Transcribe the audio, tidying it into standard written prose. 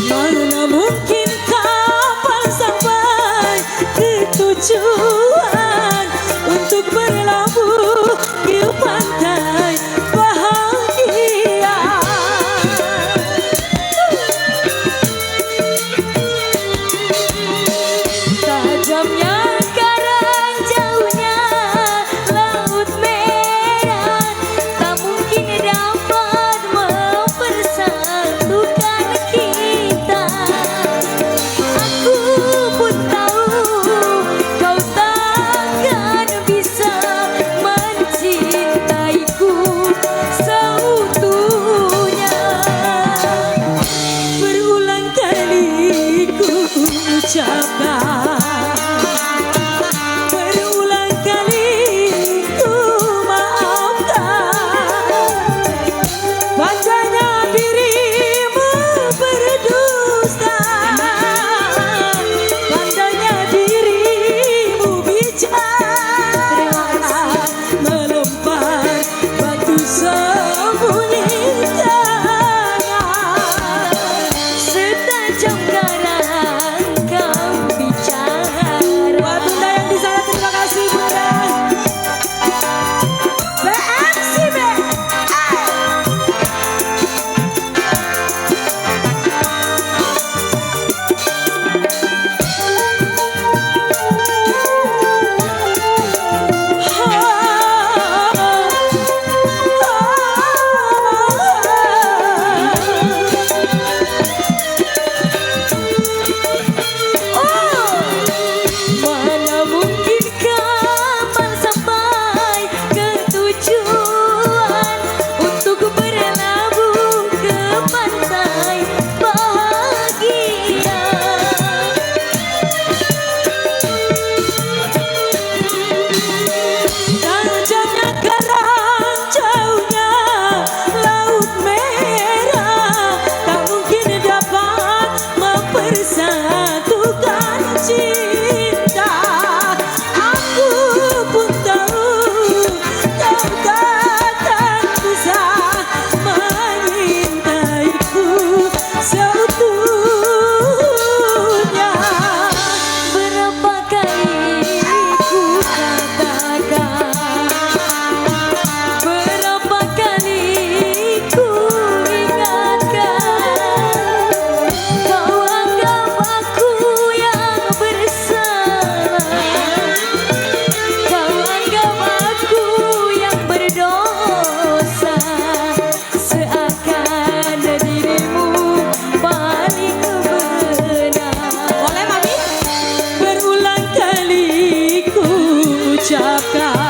Mana mungkin kapal sampai ke tujuan untuk berlabuh ke pantai bahagia. Tajamnya karang, jauhnya laut merah, tak mungkin dapat mempersatukan kita. Aku pun tahu kau takkan bisa mencintaiku seutuhnya. Berulang kali ku ucapkan, berulang kali ku maafkan. Bacanya dirimu berdusta, pandainya dirimu bicara, melempar batu sembunyi tangan. Setajam karang kau bicara. Buat bunda yang di sana, terima kasih bunda. BMC B. Mana mungkin kapal sampai ke tujuan untuk berlabuh ke pantai bahagia. Tajamnya karang, jauhnya laut merah, tak mungkin dapat mempersatukan cinta. Aku pun tahu kau takkan bisa menyintaiku seutuhnya. Berapa kali ku katakan, berapa kali ku ingatkan, kau anggap aku yang bersalah, kau anggap aku yang berdosa, seakan dirimu paling benar. Boleh mami? Berulang kali ku ucapkan,